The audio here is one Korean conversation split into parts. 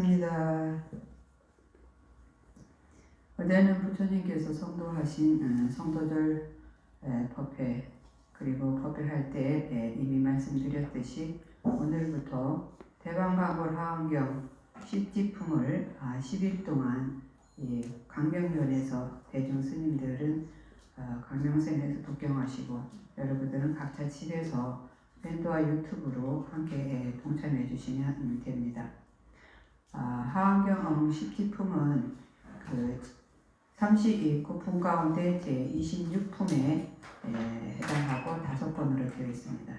반갑습니다. 어제는 부처님께서 성도하신 성도절 법회 그리고 법회할 때 이미 말씀드렸듯이 오늘부터 대방광골 하원경 10지품을 10일 동안 광명면에서 대중 스님들은 광명선에서 독경하시고 여러분들은 각자 집에서 밴드와 유튜브로 함께 동참해 주시면 됩니다. 하원경 10지품은 그 39품 가운데 제26품에 해당하고 5권으로 되어 있습니다.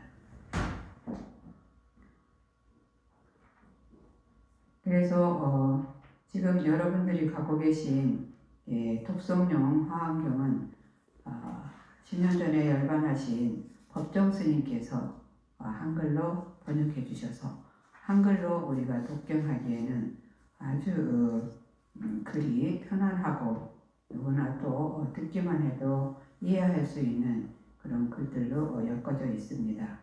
그래서 지금 여러분들이 갖고 계신 독성용 화엄경은 10년 전에 열반하신 법정 스님께서 한글로 번역해 주셔서 한글로 우리가 독경하기에는 아주 글이 편안하고 누구나 또 듣기만 해도 이해할 수 있는 그런 글들로 엮어져 있습니다.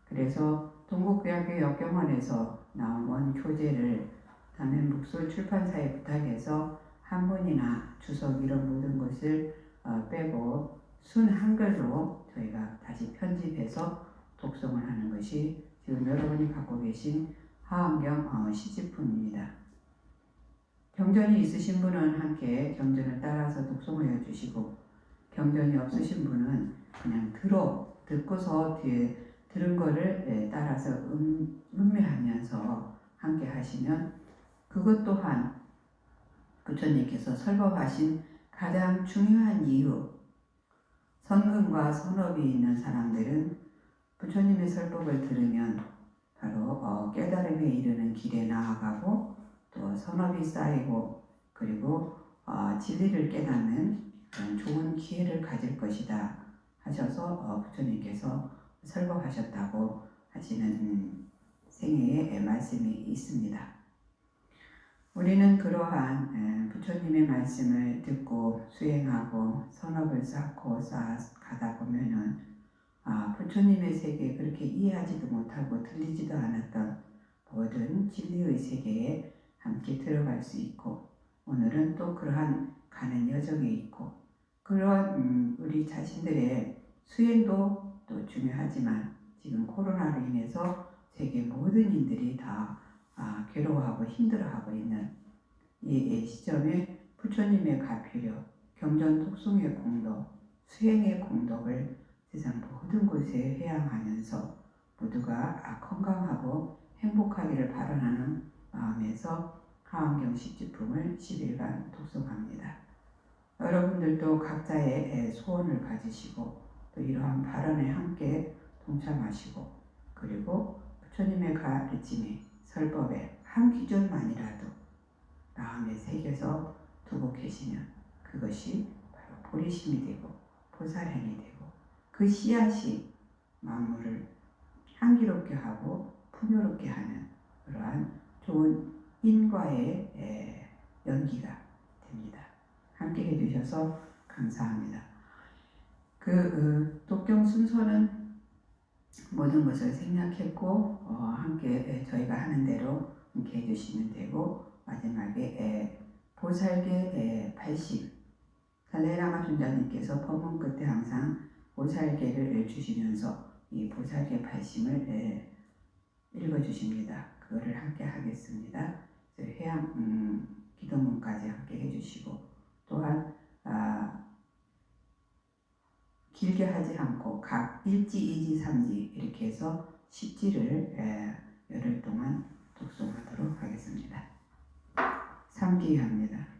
그래서 동국대학교 역경원에서 나온 원교재를 담임북술 출판사에 부탁해서 한문이나 주석 이런 모든 것을 빼고 순 한글로 저희가 다시 편집해서 독송을 하는 것이 지금 여러분이 갖고 계신 하원경 시집품입니다. 경전이 있으신 분은 함께 경전을 따라서 독송하여 주시고 경전이 없으신 분은 그냥 듣고서 뒤에 들은 거를 따라서 음미하면서 함께 하시면 그것 또한 부처님께서 설법하신 가장 중요한 이유, 선근과 선업이 있는 사람들은 부처님의 설법을 들으면 바로 깨달음에 이르는 길에 나아가고 또 선업이 쌓이고 그리고 진리를 깨닫는 그런 좋은 기회를 가질 것이다 하셔서 부처님께서 설법하셨다고 하시는 생애의 말씀이 있습니다. 우리는 그러한 부처님의 말씀을 듣고 수행하고 선업을 쌓고 가다 보면은 부처님의 세계에 그렇게 이해하지도 못하고 들리지도 않았던 모든 진리의 세계에 함께 들어갈 수 있고 오늘은 또 그러한 가는 여정에 있고 그러한 우리 자신들의 수행도 또 중요하지만 지금 코로나로 인해서 세계 모든 인들이 다 괴로워하고 힘들어하고 있는 이 시점에 부처님의 가피력, 경전 독송의 공덕, 수행의 공덕을 세상 모든 곳에 회양하면서 모두가 건강하고 행복하기를 바라는 마음에서 하원경 10지품을 10일간 독송합니다. 여러분들도 각자의 소원을 가지시고 또 이러한 발언에 함께 동참하시고 그리고 부처님의 가르침에 설법에 한 귀절만이라도 마음에 새겨서 두고 계시면 그것이 바로 보리심이 되고 보살행이 되고 그 씨앗이 만물을 향기롭게 하고 풍요롭게 하는 그러한 좋은 인과의 연기가 됩니다. 함께 해주셔서 감사합니다. 독경 순서는 모든 것을 생략했고 함께 저희가 하는 대로 함께 해주시면 되고 마지막에 보살계 80 달라이라마 존자님께서 법문 끝에 항상 보살계를 주시면서 이 보살계 80을 읽어주십니다. 그거를 함께 하겠습니다. 회양 기도문까지 함께 해주시고 또한 길게 하지 않고 각 1지, 2지, 3지 이렇게 해서 10지를 열흘 동안 독송하도록 하겠습니다. 3기 합니다.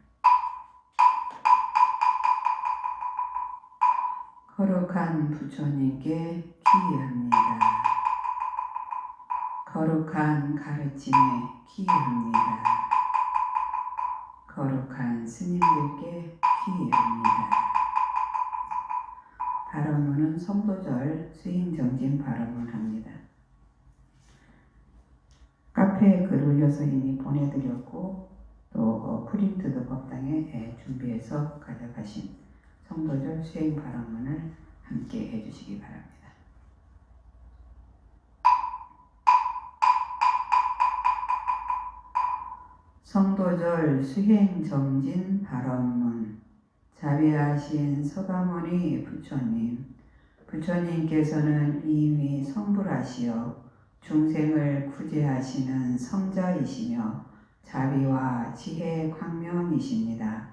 거룩한 부처님께 기의합니다. 거룩한 가르침에 기의합니다. 거룩한 스님들께 기의합니다. 발언문은 성도절 수행정진 발언문 합니다. 카페에 글 올려서 이미 보내드렸고 또 프린트도 법당에 준비해서 가져가신 성도절 수행 발언문을 함께 해주시기 바랍니다. 성도절 수행정진 발언문. 자비하신 서가모니 부처님, 부처님께서는 이미 성불하시어 중생을 구제하시는 성자이시며 자비와 지혜 광명이십니다.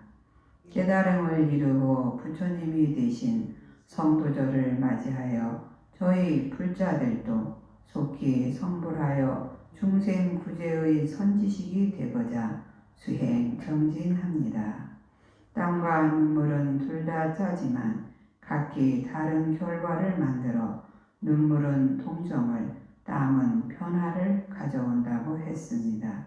깨달음을 이루고 부처님이 되신 성도절을 맞이하여 저희 불자들도 속히 성불하여 중생 구제의 선지식이 되고자 수행 정진합니다. 땀과 눈물은 둘 다 짜지만 각기 다른 결과를 만들어 눈물은 동정을, 땀은 변화를 가져온다고 했습니다.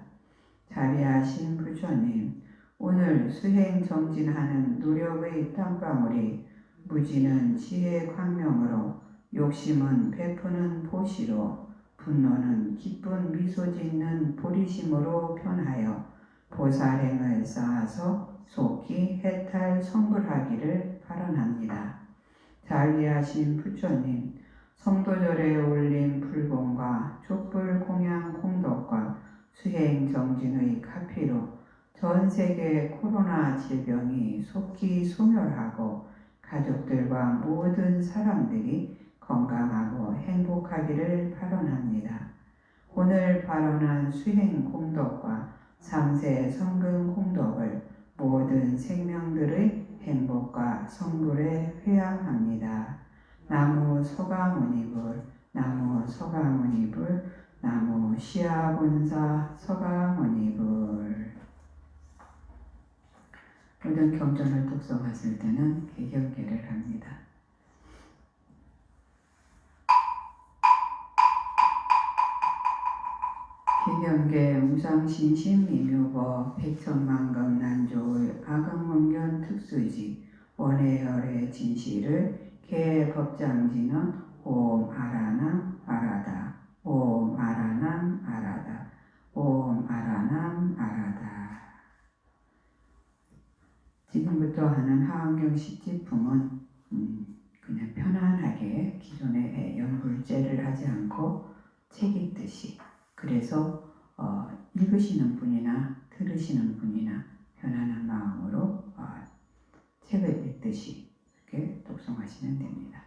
자비하신 부처님, 오늘 수행 정진하는 노력의 땀방울이 무지는 지혜 광명으로, 욕심은 베푸는 보시로, 분노는 기쁜 미소 짓는 보리심으로 변하여 보살행을 쌓아서 속히 해탈 성불하기를 발언합니다. 자비하신 부처님, 성도절에 올린 불공과 촛불 공양 공덕과 수행 정진의 카피로 전 세계 코로나 질병이 속히 소멸하고 가족들과 모든 사람들이 건강하고 행복하기를 발언합니다. 오늘 발언한 수행 공덕과 상세 성근 공덕을 모든 생명들의 행복과 성불에 회양합니다. 나무 서가모니불, 나무 서가모니불, 나무 시아본사 서가모니불. 모든 경전을 독송하실 때는 개경계를 합니다. 개경계 무상신심미묘법 백천만금 난조의 아금문견 특수지 원해열의 진실을 개법장지는 옴 아라남 아라다, 옴 아라남 아라다, 옴 아라남 아라다. 지금부터 하는 하안경 시집품은 그냥 편안하게 기존에 연불제를 하지 않고 책 읽듯이, 그래서 읽으시는 분이나 들으시는 분이나 편안한 마음으로 책을 읽듯이 이렇게 독송하시면 됩니다.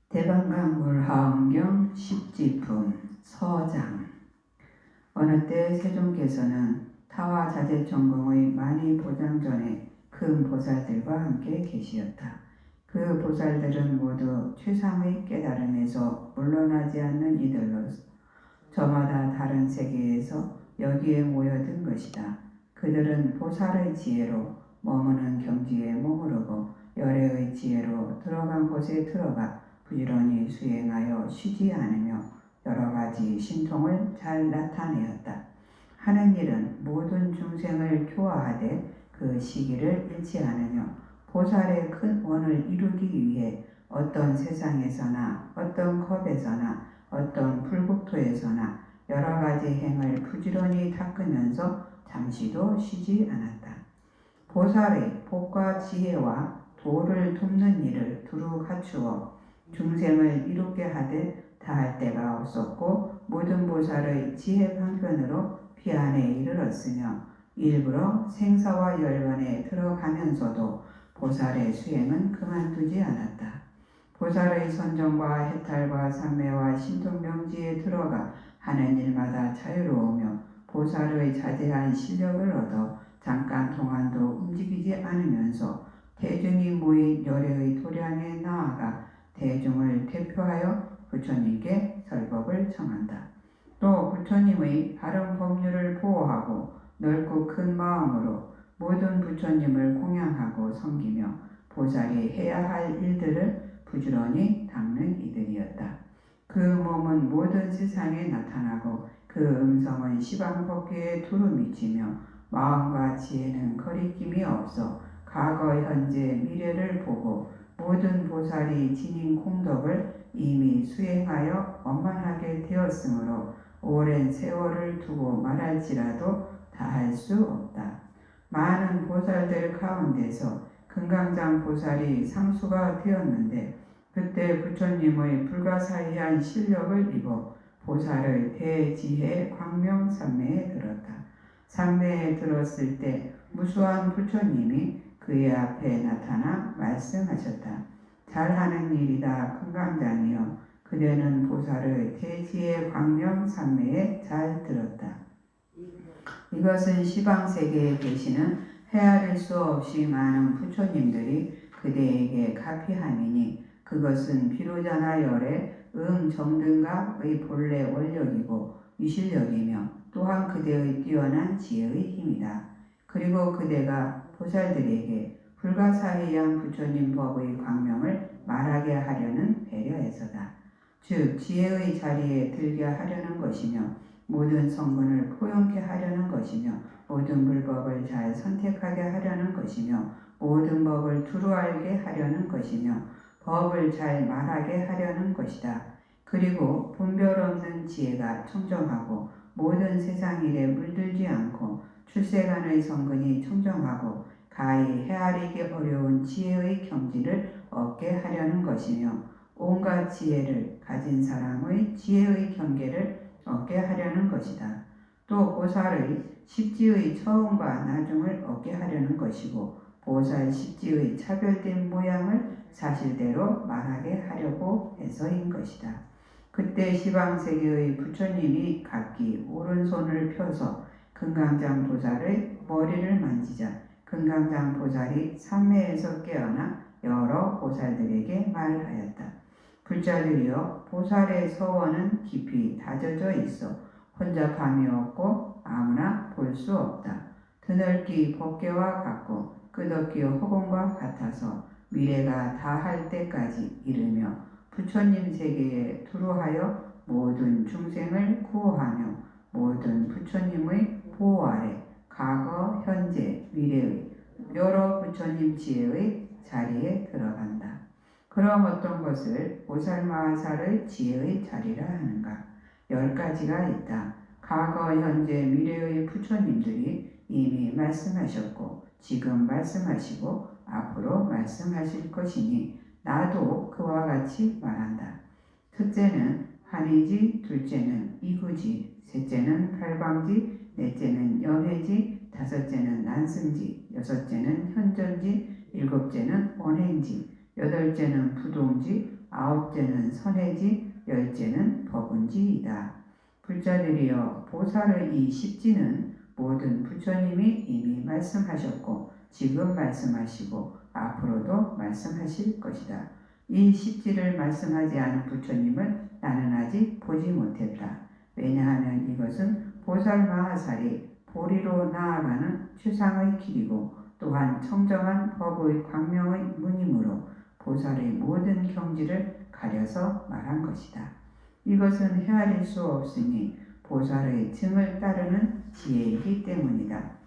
대방강불 하안경 십지품 서장. 어느 때 세종께서는 타와 자재천공의 만이 보장 전에 큰 보살들과 함께 계시었다. 그 보살들은 모두 최상의 깨달음에서 물러나지 않는 이들로서 저마다 다른 세계에서 여기에 모여든 것이다. 그들은 보살의 지혜로 머무는 경지에 머무르고 열애의 지혜로 들어간 곳에 들어가 부지런히 수행하여 쉬지 않으며 여러 가지 신통을 잘 나타내었다. 하는 일은 모든 중생을 교화하되 그 시기를 잃지 않으며 보살의 큰 원을 이루기 위해 어떤 세상에서나 어떤 컵에서나 어떤 불국토에서나 여러 가지 행을 부지런히 닦으면서 잠시도 쉬지 않았다. 보살의 복과 지혜와 도를 돕는 일을 두루 갖추어 중생을 이롭게 하되 다할 데가 없었고 모든 보살의 지혜 방편으로 비안에 이르렀으며 일부러 생사와 열반에 들어가면서도 보살의 수행은 그만두지 않았다. 보살의 선정과 해탈과 삼매와 신통명지에 들어가 하는 일마다 자유로우며 보살의 자제한 실력을 얻어 잠깐 동안도 움직이지 않으면서 대중이 모인 열애의 도량에 나아가 대중을 대표하여 부처님께 설법을 청한다. 또 부처님의 바른 법률을 보호하고 넓고 큰 마음으로 모든 부처님을 공양하고 섬기며 보살이 해야 할 일들을 부지런히 닦는 이들이었다. 그 몸은 모든 세상에 나타나고 그 음성은 시방법계에 두루 미치며 마음과 지혜는 거리낌이 없어 과거, 현재, 미래를 보고 모든 보살이 지닌 공덕을 이미 수행하여 원만하게 되었으므로 오랜 세월을 두고 말할지라도 다할 수 없다. 많은 보살들 가운데서 금강장 보살이 상수가 되었는데 그때 부처님의 불가사의한 실력을 입어 보살의 대지혜 광명산매에 들었다. 산매에 들었을 때 무수한 부처님이 그의 앞에 나타나 말씀하셨다. 잘하는 일이다 금강장이여, 그대는 보살의 대지혜 광명산매에 잘 들었다. 이것은 시방세계에 계시는 헤아릴 수 없이 많은 부처님들이 그대에게 가피함이니 그것은 비로자나 열의 정등각의 본래 원력이고 위실력이며 또한 그대의 뛰어난 지혜의 힘이다. 그리고 그대가 보살들에게 불가사의한 부처님 법의 광명을 말하게 하려는 배려에서다. 즉 지혜의 자리에 들게 하려는 것이며 모든 성분을 포용케 하려는 것이며 모든 불법을 잘 선택하게 하려는 것이며 모든 법을 두루 알게 하려는 것이며 법을 잘 말하게 하려는 것이다. 그리고 분별 없는 지혜가 청정하고 모든 세상 일에 물들지 않고 출세간의 성근이 청정하고 가히 헤아리기 어려운 지혜의 경지를 얻게 하려는 것이며 온갖 지혜를 가진 사람의 지혜의 경계를 얻게 하려는 것이다. 또 보살의 십지의 처음과 나중을 얻게 하려는 것이고 보살 십지의 차별된 모양을 사실대로 말하게 하려고 해서인 것이다. 그때 시방세계의 부처님이 각기 오른손을 펴서 금강장 보살의 머리를 만지자 금강장 보살이 산매에서 깨어나 여러 보살들에게 말하였다. 불자들이여, 보살의 서원은 깊이 다져져 있어 혼잡함이 없고 아무나 볼 수 없다. 드넓기 법계와 같고 끝없기 허공과 같아서 미래가 다할 때까지 이르며 부처님 세계에 두루하여 모든 중생을 구호하며 모든 부처님의 보호 아래 과거, 현재, 미래의 여러 부처님 지혜의 자리에 들어간다. 그럼 어떤 것을 보살마하살의 지혜의 자리라 하는가? 10가지가 있다. 과거, 현재, 미래의 부처님들이 이미 말씀하셨고 지금 말씀하시고 앞으로 말씀하실 것이니 나도 그와 같이 말한다. 첫째는 한이지, 둘째는 이구지, 셋째는 팔광지, 넷째는 염해지, 다섯째는 난승지, 여섯째는 현전지, 일곱째는 원행지, 여덟째는 부동지, 아홉째는 선해지, 열째는 법운지이다. 불자들이여, 보살의 이 십지는 모든 부처님이 이미 말씀하셨고 지금 말씀하시고 앞으로도 말씀하실 것이다. 이 십지를 말씀하지 않은 부처님을 나는 아직 보지 못했다. 왜냐하면 이것은 보살마하살이 보리로 나아가는 추상의 길이고 또한 청정한 법의 광명의 문이므로 보살의 모든 경지를 가려서 말한 것이다. 이것은 헤아릴 수 없으니 보살의 증을 따르는 지혜이기 때문이다.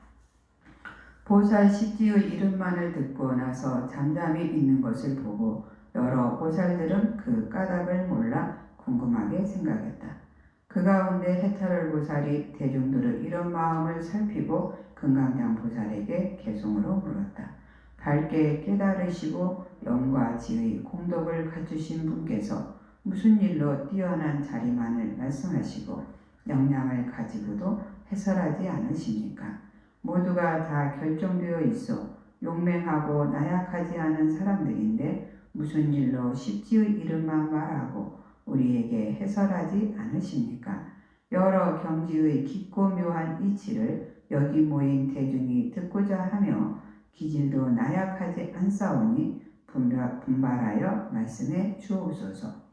보살 십지의 이름만을 듣고 나서 잠잠히 있는 것을 보고 여러 보살들은 그 까닭을 몰라 궁금하게 생각했다. 그 가운데 해탈을 보살이 대중들의 이런 마음을 살피고 금강장 보살에게 개송으로 물었다. 밝게 깨달으시고 영과 지의 공덕을 갖추신 분께서 무슨 일로 뛰어난 자리만을 말씀하시고 역량을 가지고도 해설하지 않으십니까? 모두가 다 결정되어 있어 용맹하고 나약하지 않은 사람들인데 무슨 일로 십지의 이름만 말하고 우리에게 해설하지 않으십니까? 여러 경지의 깊고 묘한 이치를 여기 모인 대중이 듣고자 하며 기질도 나약하지 않사오니 분발하여 말씀해 주옵소서.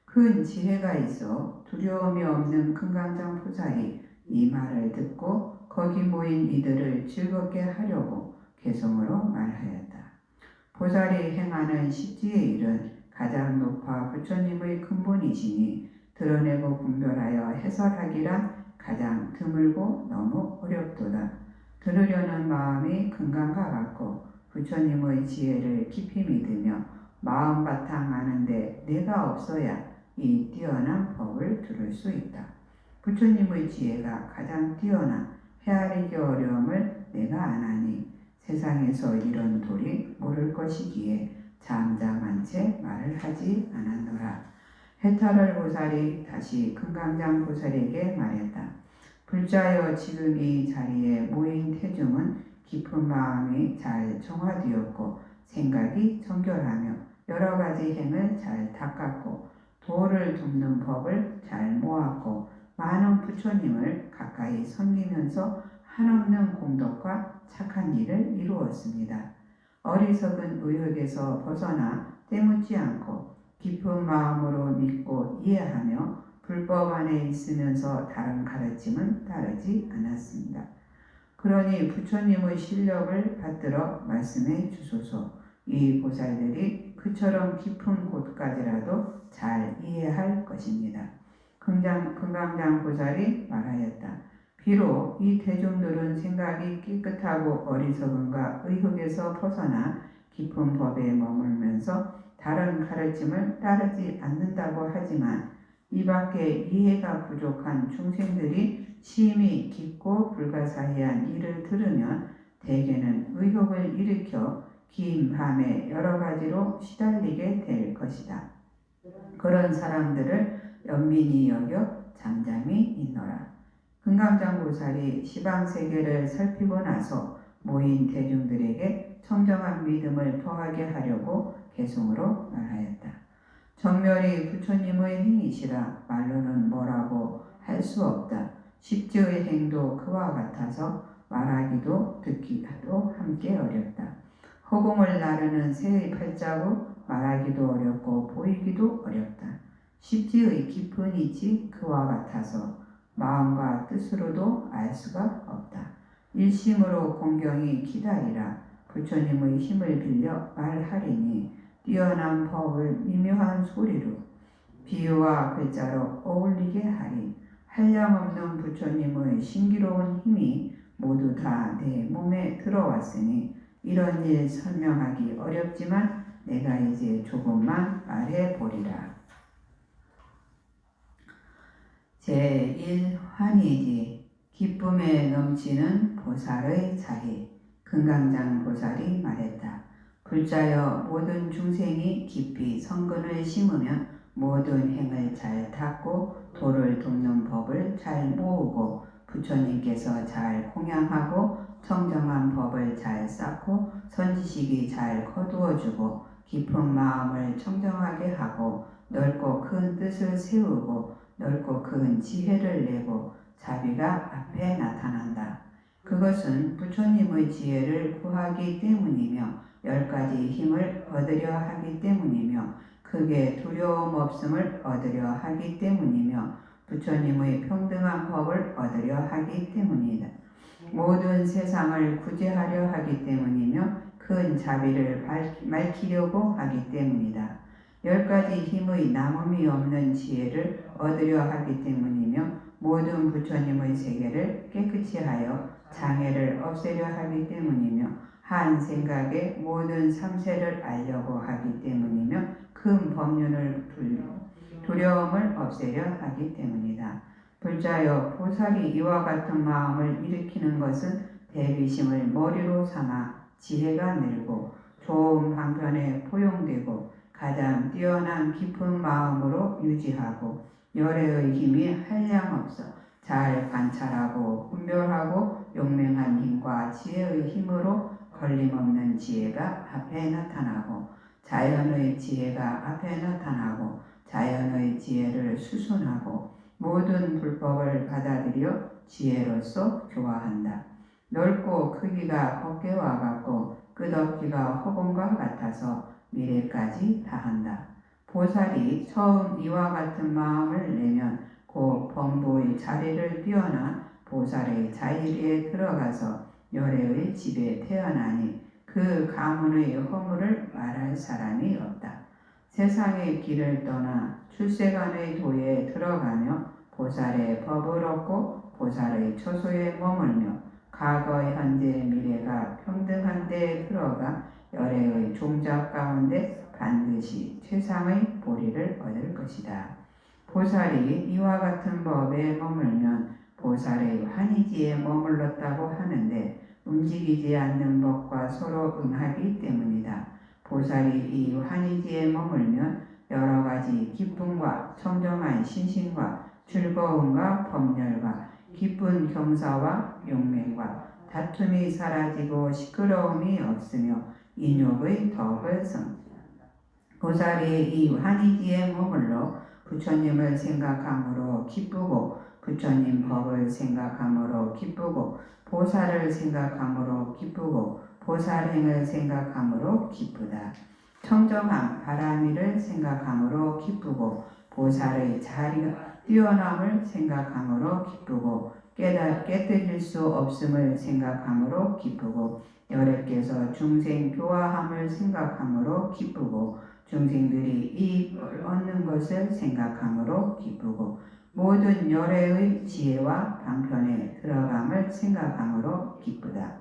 큰 지혜가 있어 두려움이 없는 금강장 보살이 이 말을 듣고 거기 모인 이들을 즐겁게 하려고 개성으로 말하였다. 보살이 행하는 십지의 일은 가장 높아 부처님의 근본이시니 드러내고 분별하여 해설하기란 가장 드물고 너무 어렵도다. 들으려는 마음이 금강과 같고 부처님의 지혜를 깊이 믿으며 마음 바탕 아는데 내가 없어야 이 뛰어난 법을 들을 수 있다. 부처님의 지혜가 가장 뛰어나 헤아리기 어려움을 내가 아나니 세상에서 이런 도리 모를 것이기에 잠잠한 채 말을 하지 않았노라. 해탈을 보살이 다시 금강장 보살에게 말했다. 불자여 지금 이 자리에 모인 태중은 깊은 마음이 잘 정화되었고 생각이 정결하며 여러 가지 행을 잘 닦았고 도를 돕는 법을 잘 모았고 많은 부처님을 가까이 섬기면서 한없는 공덕과 착한 일을 이루었습니다. 어리석은 의욕에서 벗어나 때묻지 않고 깊은 마음으로 믿고 이해하며 불법 안에 있으면서 다른 가르침은 따르지 않았습니다. 그러니 부처님의 실력을 받들어 말씀해 주소서. 이 보살들이 그처럼 깊은 곳까지라도 잘 이해할 것입니다. 금강장 보살이 말하였다. 비록 이 대중들은 생각이 깨끗하고 어리석음과 의혹에서 벗어나 깊은 법에 머물면서 다른 가르침을 따르지 않는다고 하지만 이 밖에 이해가 부족한 중생들이 심히 깊고 불가사의한 일을 들으면 대개는 의혹을 일으켜 긴 밤에 여러 가지로 시달리게 될 것이다. 그런 사람들을 연민히 여겨 잠잠히 있노라. 금강장보살이 시방세계를 살피고 나서 모인 대중들에게 청정한 믿음을 더하게 하려고 개송으로 말하였다. 정멸이 부처님의 행이시라 말로는 뭐라고 할 수 없다. 십지의 행도 그와 같아서 말하기도 듣기도 함께 어렵다. 허공을 나르는 새의 팔자국 말하기도 어렵고 보이기도 어렵다. 십지의 깊은 이치 그와 같아서 마음과 뜻으로도 알 수가 없다. 일심으로 공경이 기다리라. 부처님의 힘을 빌려 말하리니 뛰어난 법을 미묘한 소리로 비유와 글자로 어울리게 하리. 한량없는 부처님의 신기로운 힘이 모두 다 내 몸에 들어왔으니 이런 일 설명하기 어렵지만 내가 이제 조금만 말해보리라. 제1환희지 기쁨에 넘치는 보살의 자리. 금강장 보살이 말했다. 불자여 모든 중생이 깊이 성근을 심으면 모든 행을 잘 닦고 도를 돕는 법을 잘 모으고 부처님께서 잘 공양하고 청정한 법을 잘 쌓고 선지식이 잘 거두어주고 깊은 마음을 청정하게 하고 넓고 큰 뜻을 세우고 넓고 큰 지혜를 내고 자비가 앞에 나타난다. 그것은 부처님의 지혜를 구하기 때문이며 10가지 힘을 얻으려 하기 때문이며 크게 두려움 없음을 얻으려 하기 때문이며 부처님의 평등한 법을 얻으려 하기 때문이다. 모든 세상을 구제하려 하기 때문이며 큰 자비를 밝히려고 하기 때문이다. 10가지 힘의 남음이 없는 지혜를 얻으려 하기 때문이며 모든 부처님의 세계를 깨끗이 하여 장애를 없애려 하기 때문이며 한 생각에 모든 삼세를 알려고 하기 때문이며 큰 법륜을 두려움을 없애려 하기 때문이다. 불자여 보살이 이와 같은 마음을 일으키는 것은 대비심을 머리로 삼아 지혜가 늘고 좋은 방편에 포용되고 가장 뛰어난 깊은 마음으로 유지하고 열애의 힘이 한량없어 잘 관찰하고 분별하고 용맹한 힘과 지혜의 힘으로 걸림없는 지혜가 앞에 나타나고 자연의 지혜가 앞에 나타나고 자연의 지혜를 수순하고 모든 불법을 받아들여 지혜로서 교화한다. 넓고 크기가 어깨와 같고 끝없기가 허공과 같아서 미래까지 다한다. 보살이 처음 이와 같은 마음을 내면 곧 범부의 자리를 뛰어나 보살의 자리에 들어가서 열애의 집에 태어나니 그 가문의 허물을 말할 사람이 없다. 세상의 길을 떠나 출세간의 도에 들어가며 보살의 법을 얻고 보살의 처소에 머물며 과거, 현재, 미래가 평등한 데에 들어가 열애의 종잡 가운데 반드시 최상의 보리를 얻을 것이다. 보살이 이와 같은 법에 머물면 보살의 환희지에 머물렀다고 하는데 움직이지 않는 법과 서로 응하기 때문이다. 보살이 이 환희지에 머물면 여러 가지 기쁨과 청정한 신심과 즐거움과 법렬과 기쁜 경사와 용맹과 다툼이 사라지고 시끄러움이 없으며 인욕의 덕을 성취한다. 보살이 이 환희지에 머물러 부처님을 생각함으로 기쁘고 부처님 법을 생각함으로 기쁘고 보살을 생각함으로 기쁘고 보살행을 생각함으로 기쁘다. 청정함 바람이를 생각함으로 기쁘고 보살의 자리가 뛰어남을 생각함으로 기쁘고 깨뜨릴 수 없음을 생각함으로 기쁘고 여래께서 중생 교화함을 생각함으로 기쁘고 중생들이 이익을 얻는 것을 생각함으로 기쁘고 모든 열애의 지혜와 방편에 들어감을 생각함으로 기쁘다.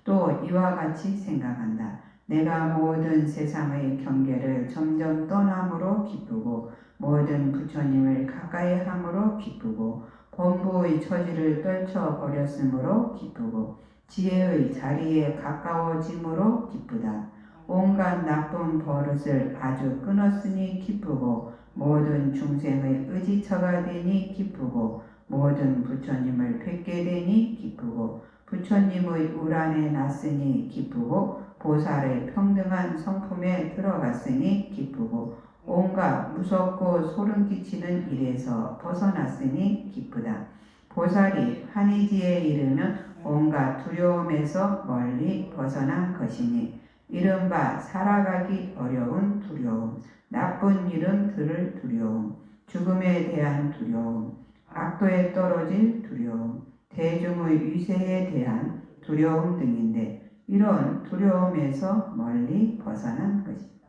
또 이와 같이 생각한다. 내가 모든 세상의 경계를 점점 떠남으로 기쁘고 모든 부처님을 가까이 함으로 기쁘고 범부의 처지를 떨쳐버렸으므로 기쁘고 지혜의 자리에 가까워짐으로 기쁘다. 온갖 나쁜 버릇을 아주 끊었으니 기쁘고 모든 중생의 의지처가 되니 기쁘고 모든 부처님을 뵙게 되니 기쁘고 부처님의 우란에 났으니 기쁘고 보살의 평등한 성품에 들어갔으니 기쁘고 온갖 무섭고 소름 끼치는 일에서 벗어났으니 기쁘다. 보살이 환희지에 이르면 온갖 두려움에서 멀리 벗어난 것이니 이른바 살아가기 어려운 두려움, 나쁜 이름 들을 두려움, 죽음에 대한 두려움, 악도에 떨어질 두려움, 대중의 위세에 대한 두려움 등인데 이런 두려움에서 멀리 벗어난 것입니다.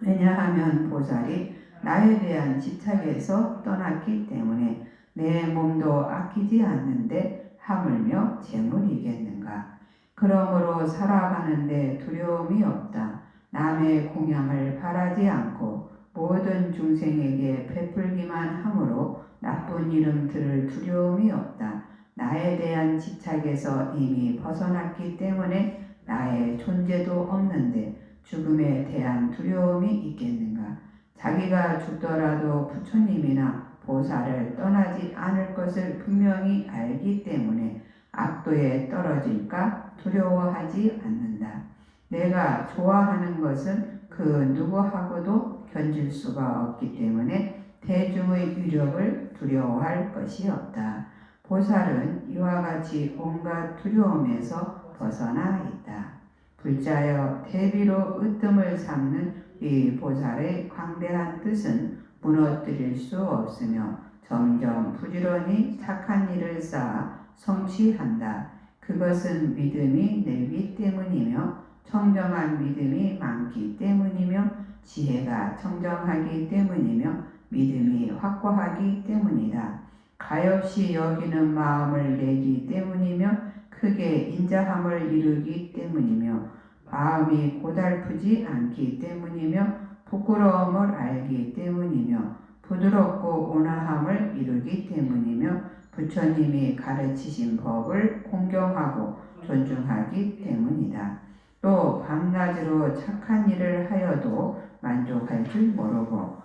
왜냐하면 보살이 나에 대한 집착에서 떠났기 때문에 내 몸도 아끼지 않는데 하물며 재물이겠는가. 그러므로 살아가는데 두려움이 없다. 남의 공양을 바라지 않고 모든 중생에게 베풀기만 하므로 나쁜 이름 들을 두려움이 없다. 나에 대한 집착에서 이미 벗어났기 때문에 나의 존재도 없는데 죽음에 대한 두려움이 있겠는가. 자기가 죽더라도 부처님이나 보살을 떠나지 않을 것을 분명히 알기 때문에 악도에 떨어질까 두려워하지 않는다. 내가 좋아하는 것은 그 누구하고도 견질 수가 없기 때문에 대중의 위력을 두려워할 것이 없다. 보살은 이와 같이 온갖 두려움에서 벗어나 있다. 불자여 대비로 으뜸을 삼는 이 보살의 광대한 뜻은 무너뜨릴 수 없으며 점점 부지런히 착한 일을 쌓아 성취한다. 그것은 믿음이 늘기 때문이며 청정한 믿음이 많기 때문이며 지혜가 청정하기 때문이며 믿음이 확고하기 때문이다. 가엾이 여기는 마음을 내기 때문이며 크게 인자함을 이루기 때문이며 마음이 고달프지 않기 때문이며 부끄러움을 알기 때문이며 부드럽고 온화함을 이루기 때문이며 부처님이 가르치신 법을 공경하고 존중하기 때문이다. 또 밤낮으로 착한 일을 하여도 만족할 줄 모르고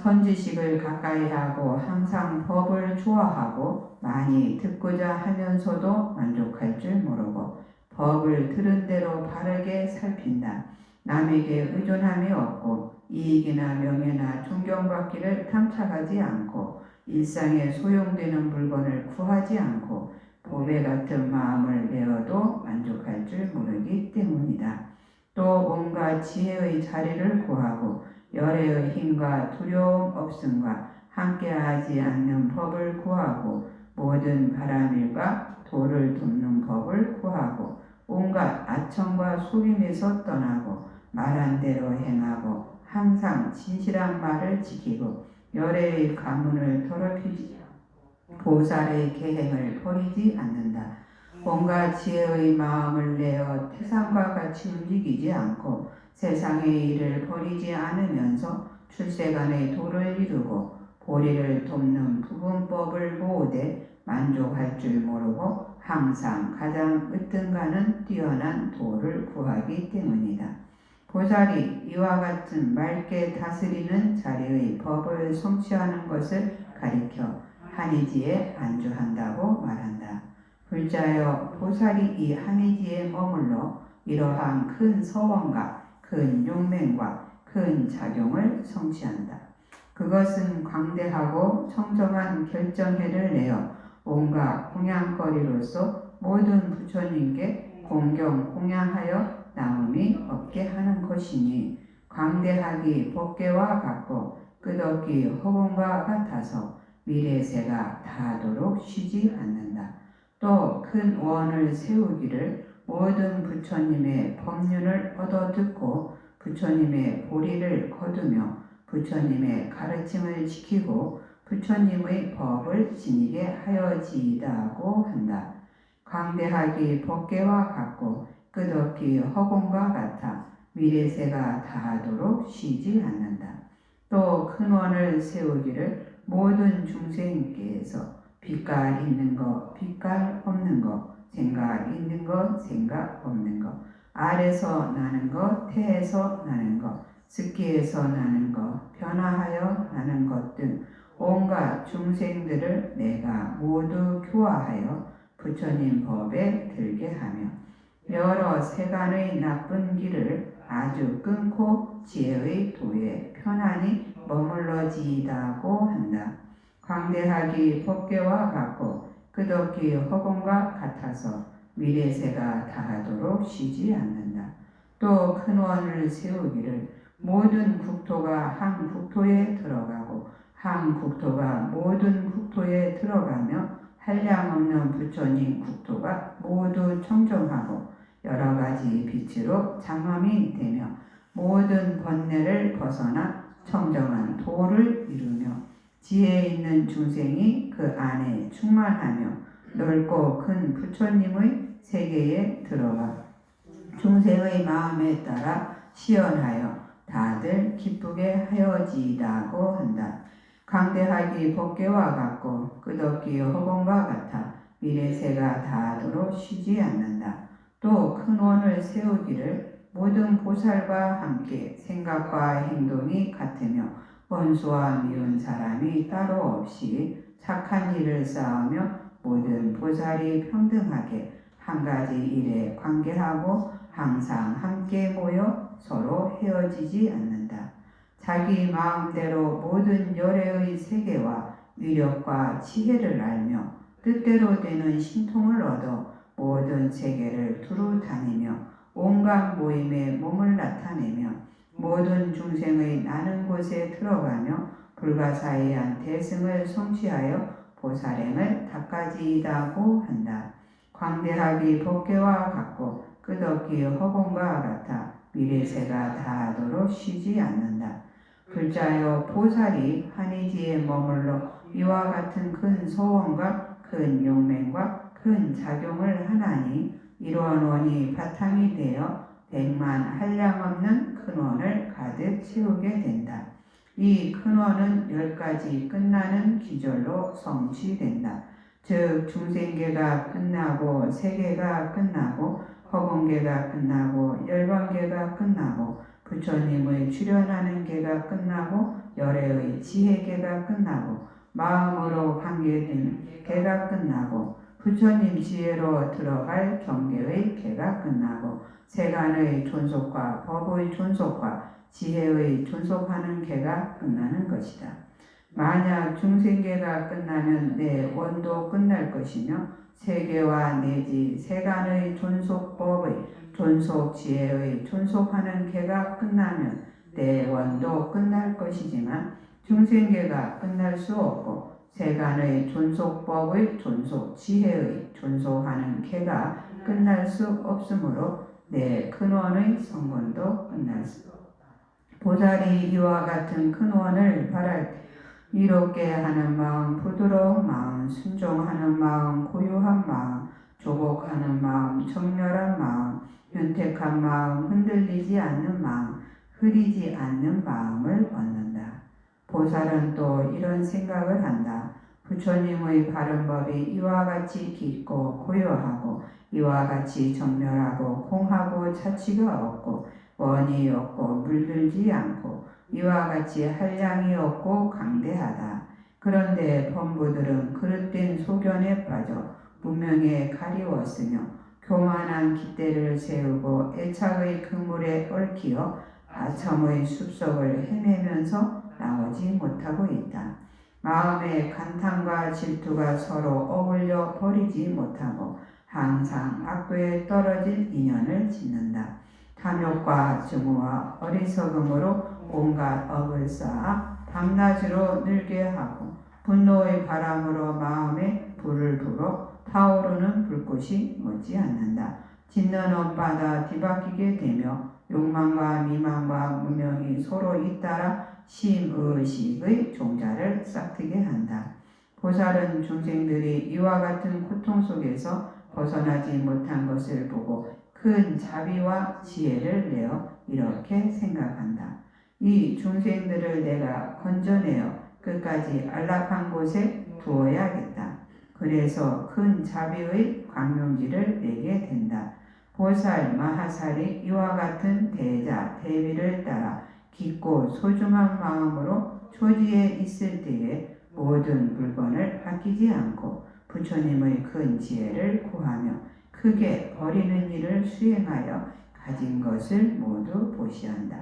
선지식을 가까이 하고 항상 법을 좋아하고 많이 듣고자 하면서도 만족할 줄 모르고 법을 들은 대로 바르게 살핀다. 남에게 의존함이 없고 이익이나 명예나 존경받기를 탐착하지 않고 일상에 소용되는 물건을 구하지 않고 보배 같은 마음을 내어도 만족할 줄 모르기 때문이다. 또 온갖 지혜의 자리를 구하고 열애의 힘과 두려움 없음과 함께하지 않는 법을 구하고 모든 바람일과 도를 돕는 법을 구하고 온갖 아청과 속임에서 떠나고 말한 대로 행하고 항상 진실한 말을 지키고 열애의 가문을 더럽히지 않고 보살의 계행을 버리지 않는다. 온갖 지혜의 마음을 내어 태산과 같이 움직이지 않고 세상의 일을 버리지 않으면서 출세간의 도를 이루고 보리를 돕는 부분법을 모으되 만족할 줄 모르고 항상 가장 으뜸가는 뛰어난 도를 구하기 때문이다. 보살이 이와 같은 맑게 다스리는 자리의 법을 성취하는 것을 가리켜 한의지에 안주한다고 말한다. 불자여 보살이 이 한의지에 머물러 이러한 큰 서원과 큰 용맹과 큰 작용을 성취한다. 그것은 광대하고 청정한 결정회를 내어 온갖 공양거리로서 모든 부처님께 공경 공양하여 남음이 없게 하는 것이니 광대하기 법계와 같고 끝없기 허공과 같아서 미래세가 다하도록 쉬지 않는다. 또 큰 원을 세우기를 모든 부처님의 법륜을 얻어듣고 부처님의 보리를 거두며 부처님의 가르침을 지키고 부처님의 법을 지니게 하여지이다고 한다. 광대하기 법계와 같고 끝없기 허공과 같아 미래세가 다하도록 쉬지 않는다. 또 큰 원을 세우기를 모든 중생께서 빛깔 있는 것, 빛깔 없는 것, 생각 있는 것, 생각 없는 것, 알에서 나는 것, 태에서 나는 것, 습기에서 나는 것, 변화하여 나는 것 등 온갖 중생들을 내가 모두 교화하여 부처님 법에 들게 하며 여러 세간의 나쁜 길을 아주 끊고 지혜의 도에 편안히 머물러지이다고 한다. 광대하기 법계와 같고 끝없기 허공과 같아서 미래세가 다하도록 쉬지 않는다. 또 큰 원을 세우기를 모든 국토가 한 국토에 들어가고 한 국토가 모든 국토에 들어가며 한량없는 부처님 국토가 모두 청정하고 여러 가지 빛으로 장엄이 되며 모든 번뇌를 벗어나 청정한 도를 이루며 지혜 있는 중생이 그 안에 충만하며 넓고 큰 부처님의 세계에 들어가 중생의 마음에 따라 시연하여 다들 기쁘게 하여지이다고 한다. 강대하기 법계와 같고 끝없기 허공과 같아 미래세가 다하도록 쉬지 않는다. 또 큰 원을 세우기를 모든 보살과 함께 생각과 행동이 같으며 원수와 미운 사람이 따로 없이 착한 일을 쌓으며 모든 보살이 평등하게 한 가지 일에 관계하고 항상 함께 모여 서로 헤어지지 않는다. 자기 마음대로 모든 열애의 세계와 위력과 지혜를 알며 뜻대로 되는 신통을 얻어 모든 세계를 두루 다니며 온갖 모임에 몸을 나타내며 모든 중생의 나는 곳에 들어가며 불가사의한 대승을 성취하여 보살행을 닦아지이다고 한다. 광대하기 법계와 같고 끝없기 허공과 같아 미래세가 다하도록 쉬지 않는다. 불자여 보살이 한의지에 머물러 이와 같은 큰 소원과 큰 용맹과 큰 작용을 하나니 이러한 원이 바탕이 되어 백만 한량없는 큰 원을 가득 채우게 된다. 이 큰 원은 10가지 끝나는 기절로 성취된다. 즉 중생계가 끝나고 세계가 끝나고 허공계가 끝나고 열반계가 끝나고 부처님의 출현하는 계가 끝나고 열애의 지혜계가 끝나고 마음으로 관계된 계가 끝나고 부처님 지혜로 들어갈 경계의 계가 끝나고 세간의 존속과 법의 존속과 지혜의 존속하는 계가 끝나는 것이다. 만약 중생계가 끝나면 내 원도 끝날 것이며 세계와 내지 세간의 존속법의 존속 지혜의 존속하는 계가 끝나면 내 원도 끝날 것이지만 중생계가 끝날 수 없고 세간의 존속법의 존속 지혜의 존속하는 계가 끝날 수 없으므로 내 근원의 성건도 끝날 수 없다. 보살이 이와 같은 근원을 바랄 때 이롭게 하는 마음, 부드러운 마음, 순종하는 마음, 고요한 마음, 조곡하는 마음, 정렬한 마음, 윤택한 마음, 흔들리지 않는 마음, 흐리지 않는 마음을 얻는다. 보살은 또 이런 생각을 한다. 부처님의 바른 법이 이와 같이 깊고 고요하고 이와 같이 정렬하고 공하고 차치가 없고 원이 없고 물들지 않고 이와 같이 한량이 없고 강대하다. 그런데 범부들은 그릇된 소견에 빠져 문명에 가리웠으며 교만한 깃대를 세우고 애착의 그물에 얽히어 아첨의 숲속을 헤매면서 나오지 못하고 있다. 마음의 간탐과 질투가 서로 어울려 버리지 못하고 항상 악도에 떨어질 인연을 짓는다. 탐욕과 증오와 어리석음으로 온갖 업을 쌓아 밤낮으로 늘게 하고 분노의 바람으로 마음에 불을 불어 타오르는 불꽃이 멎지 않는다. 짖는 엄바다 뒤바뀌게 되며 욕망과 미망과 무명이 서로 잇따라 심의식의 종자를 싹트게 한다. 보살은 중생들이 이와 같은 고통 속에서 벗어나지 못한 것을 보고 큰 자비와 지혜를 내어 이렇게 생각한다. 이 중생들을 내가 건져내어 끝까지 안락한 곳에 두어야겠다. 그래서 큰 자비의 광명지를 내게 된다. 보살 마하살이 이와 같은 대자 대비를 따라 깊고 소중한 마음으로 초지에 있을 때에 모든 물건을 아끼지 않고 부처님의 큰 지혜를 구하며 크게 버리는 일을 수행하여 가진 것을 모두 보시한다.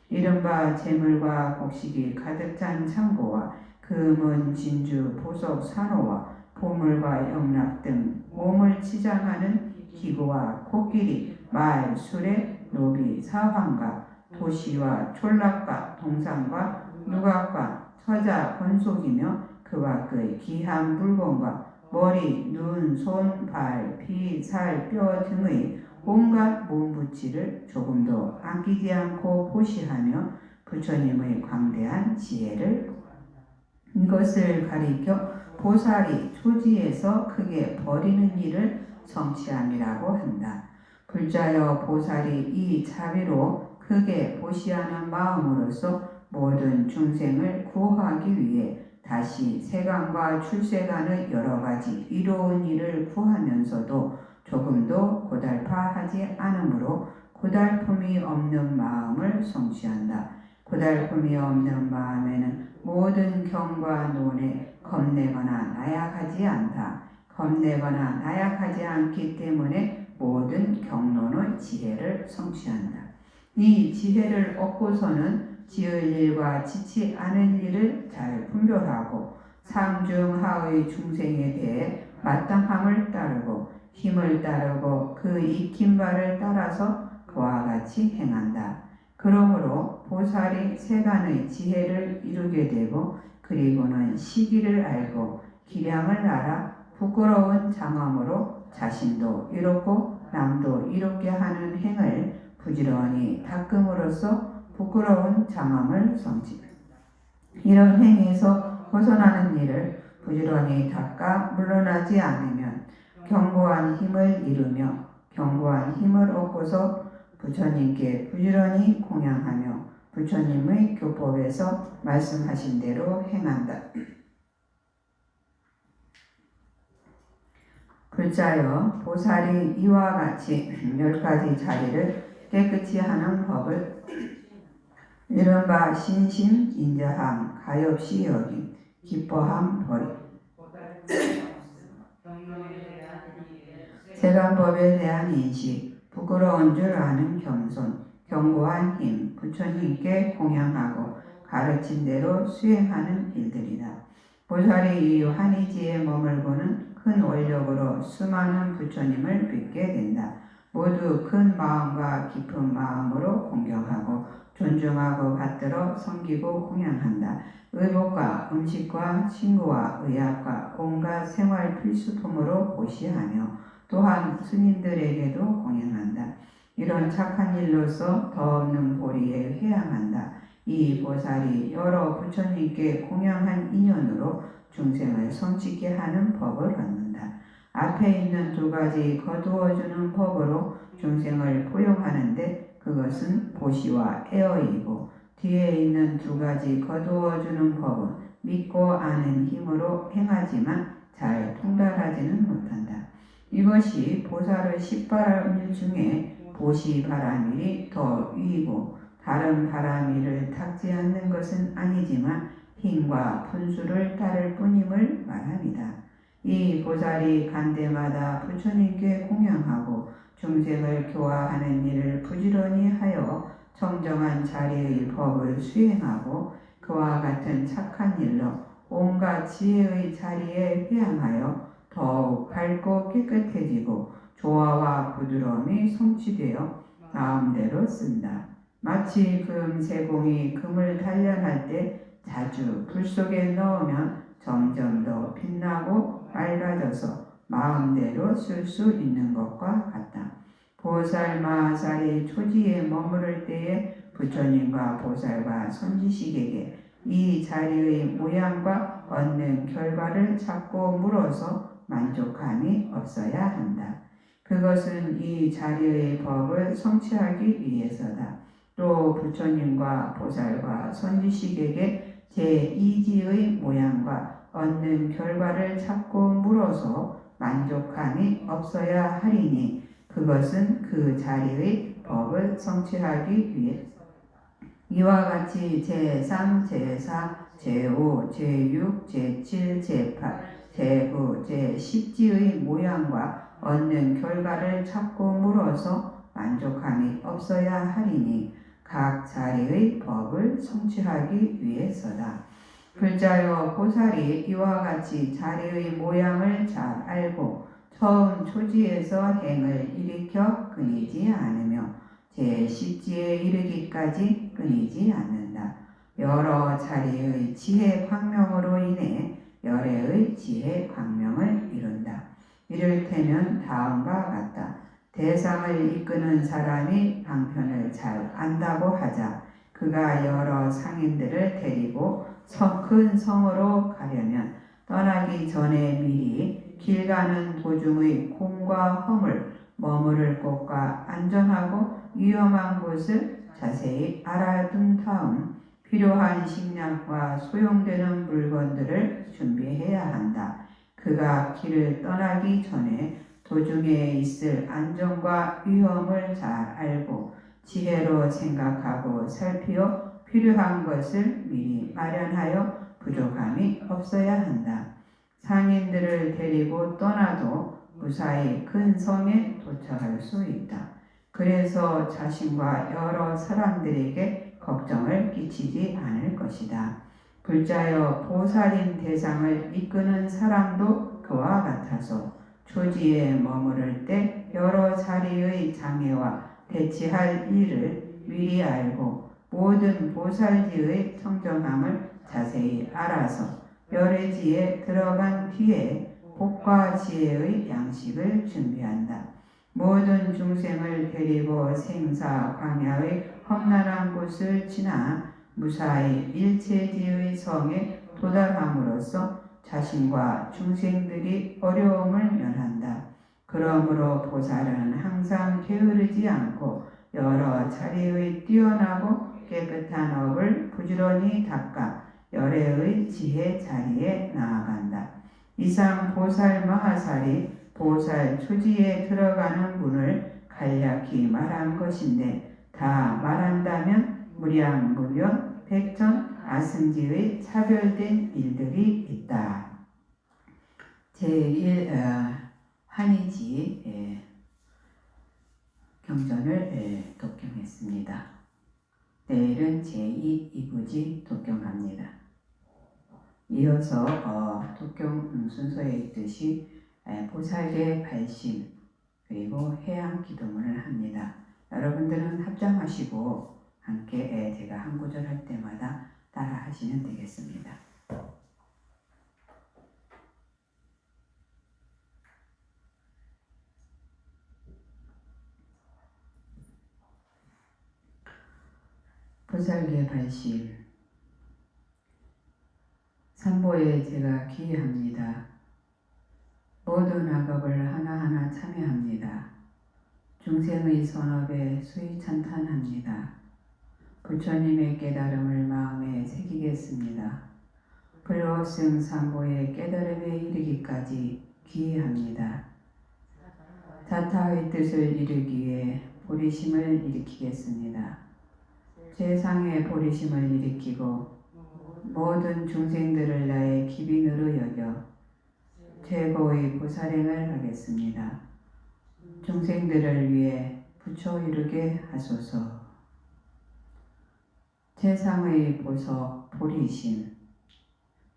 이른바 재물과 곡식이 가득 찬 창고와 금은 진주 보석 산호와 보물과 영락 등 몸을 치장하는 기구와 코끼리, 말, 수레, 노비, 사황과 도시와 촌락과 동상과 누각과 처자, 건속이며 그 밖의 귀한 물건과 머리, 눈, 손, 발, 피, 살, 뼈 등의 온갖 몸부치를 조금도 아끼지 않고 보시하며 부처님의 광대한 지혜를 이것을 가리켜 보살이 초지에서 크게 버리는 일을 성취함이라고 한다. 불자여 보살이 이 자비로 크게 보시하는 마음으로써 모든 중생을 구하기 위해 다시 세간과 출세간의 여러 가지 이로운 일을 구하면서도 조금도 고달파하지 않으므로 고달픔이 없는 마음을 성취한다. 고달픔이 없는 마음에는 모든 경과 논에 겁내거나 나약하지 않다. 겁내거나 나약하지 않기 때문에 모든 경론의 지혜를 성취한다. 이 지혜를 얻고서는 지을 일과 지치 않은 일을 잘 분별하고 상중하의 중생에 대해 마땅함을 따르고 힘을 따르고 그 익힌 바를 따라서 그와 같이 행한다. 그러므로 보살이 세간의 지혜를 이루게 되고 그리고는 시기를 알고 기량을 알아 부끄러운 장엄으로 자신도 이롭고 남도 이롭게 하는 행을 부지런히 닦음으로써 부끄러운 장엄을 성취. 이런 행에서 벗어나는 일을 부지런히 닦아 물러나지 않으면 견고한 힘을 이루며 견고한 힘을 얻고서 부처님께 부지런히 공양하며 부처님의 교법에서 말씀하신 대로 행한다. 불자여 보살이 이와 같이 10가지 자리를 깨끗이 하는 법을 이른바 신심, 인자함, 가엾이 여김, 기뻐함, 버림, 세간법에 대한 인식, 부끄러운 줄 아는 겸손, 견고한 힘, 부처님께 공양하고 가르친 대로 수행하는 일들이다. 보살이 이 환희지에 머물고는 큰 원력으로 수많은 부처님을 뵙게 된다. 모두 큰 마음과 깊은 마음으로 공경하고 존중하고 받들어 섬기고 공양한다. 의복과 음식과 친구와 의약과 온갖 생활 필수품으로 보시하며 또한 스님들에게도 공양한다. 이런 착한 일로서 더 없는 보리에 회양한다. 이 보살이 여러 부처님께 공양한 인연으로 중생을 성취게 하는 법을 얻는다. 앞에 있는 2가지 거두어주는 법으로 중생을 포용하는데 그것은 보시와 애어이고 뒤에 있는 2가지 거두어주는 법은 믿고 아는 힘으로 행하지만 잘 통달하지는 못한다. 이것이 보살의 10발암일 중에 보시바라밀이 더 위이고 다른 바라밀을 닦지 않는 것은 아니지만 힘과 분수를 따를 뿐임을 말합니다. 이 보살이 간대마다 부처님께 공양하고 중생을 교화하는 일을 부지런히 하여 청정한 자리의 법을 수행하고 그와 같은 착한 일로 온갖 지혜의 자리에 회항하여 더욱 밝고 깨끗해지고 조화와 부드러움이 성취되어 마음대로 쓴다. 마치 금 세공이 금을 단련할 때 자주 불 속에 넣으면 점점 더 빛나고 맑아져서 마음대로 쓸 수 있는 것과 같다. 보살 마하살이 초지에 머무를 때에 부처님과 보살과 선지식에게 이 자리의 모양과 얻는 결과를 찾고 물어서 만족함이 없어야 한다. 그것은 이 자리의 법을 성취하기 위해서다. 또 부처님과 보살과 선지식에게 제2지의 모양과 얻는 결과를 찾고 물어서 만족함이 없어야 하리니 그것은 그 자리의 법을 성취하기 위해 이와 같이 제3, 제4, 제5, 제6, 제7, 제8, 제9, 제10지의 모양과 얻는 결과를 찾고 물어서 만족함이 없어야 하리니 각 자리의 법을 성취하기 위해서다. 불자여 보살이 이와 같이 자리의 모양을 잘 알고 처음 초지에서 행을 일으켜 끊이지 않으며 제10지에 이르기까지 끊이지 않는다. 여러 자리의 지혜 광명으로 인해 열애의 지혜 광명을 이룬다. 이를테면 다음과 같다. 대상을 이끄는 사람이 방편을 잘 안다고 하자. 그가 여러 상인들을 데리고 큰 성으로 가려면 떠나기 전에 미리 길 가는 도중의 곰과 허물, 머무를 곳과 안전하고 위험한 곳을 자세히 알아둔 다음 필요한 식량과 소용되는 물건들을 준비해야 한다. 그가 길을 떠나기 전에 도중에 있을 안전과 위험을 잘 알고 지혜로 생각하고 살피어 필요한 것을 미리 마련하여 부족함이 없어야 한다. 상인들을 데리고 떠나도 무사히 큰 성에 도착할 수 있다. 그래서 자신과 여러 사람들에게 걱정을 끼치지 않을 것이다. 불자여 보살인 대상을 이끄는 사람도 그와 같아서 초지에 머무를 때 여러 자리의 장애와 대치할 일을 미리 알고 모든 보살지의 청정함을 자세히 알아서 열애지에 들어간 뒤에 복과 지혜의 양식을 준비한다. 모든 중생을 데리고 생사 광야의 험난한 곳을 지나 무사히 일체지의 성에 도달함으로써 자신과 중생들이 어려움을 면한다. 그러므로 보살은 항상 게으르지 않고 여러 자리의 뛰어나고 깨끗한 업을 부지런히 닦아 열애의 지혜 자리에 나아간다. 이상 보살 마하살이 보살 초지에 들어가는 문을 간략히 말한 것인데 다 말한다면 무량, 백전, 아승지의 차별된 일들이 있다. 제1 한의지 경전을 독경했습니다. 내일은 제2 이부지 독경합니다. 이어서 독경 순서에 있듯이 보살계 발심 그리고 해양 기도문을 합니다. 여러분들은 합장하시고 함께 제가 한 구절 할 때마다 따라 하시면 되겠습니다. 보살계 발심 삼보에 제가 기회합니다. 모든 악업을 하나하나 참여합니다. 중생의 선업에 수의 찬탄합니다. 부처님의 깨달음을 마음에 새기겠습니다. 불호승 삼보의 깨달음에 이르기까지 기회합니다. 자타의 뜻을 이루기 위해 보리심을 일으키겠습니다. 최상의 보리심을 일으키고 모든 중생들을 나의 기빈으로 여겨 최고의 보살행을 하겠습니다. 중생들을 위해 부처 이루게 하소서. 최상의 보석 보리심.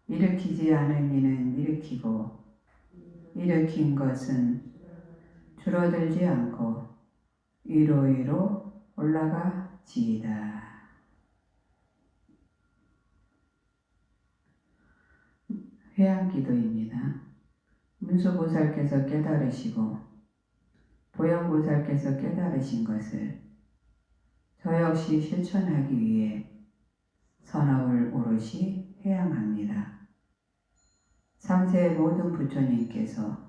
일으키지 않은 이는 일으키고 일으킨 것은 줄어들지 않고 위로 올라가지이다. 회양기도입니다. 문수보살께서 깨달으시고 보현보살께서 깨달으신 것을 저 역시 실천하기 위해 선업을 오롯이 회양합니다. 3세 모든 부처님께서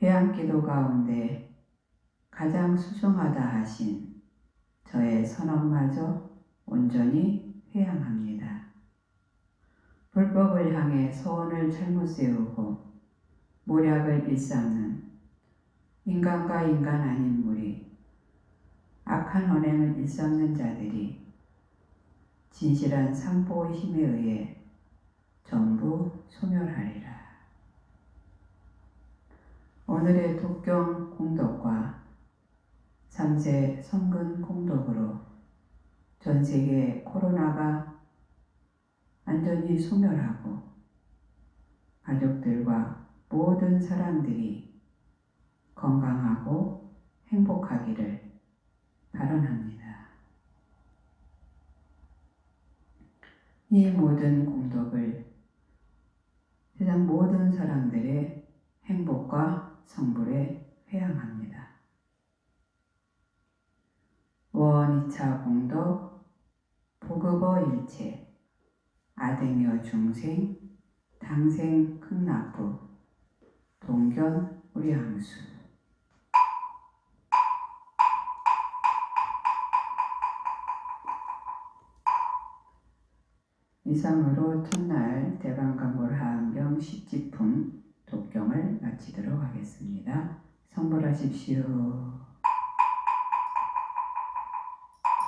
회양기도 가운데 가장 수승하다 하신 저의 선업마저 온전히 회양합니다. 불법을 향해 소원을 잘못 세우고 모략을 일삼는 인간과 인간 아닌 무리, 악한 언행을 일삼는 자들이 진실한 삼보의 힘에 의해 전부 소멸하리라. 오늘의 독경 공덕과 3세 성근 공덕으로 전 세계 코로나가 완전히 소멸하고 가족들과 모든 사람들이 건강하고 행복하기를 발언합니다. 이 모든 공덕을 세상 모든 사람들의 행복과 성불에 회양합니다. 원 2차 공덕 보급어 일체 아등여 중생 당생 극락부 동견 우량수. 이상으로 첫날 대방강골 하안경 10지품 독경을 마치도록 하겠습니다. 성불하십시오.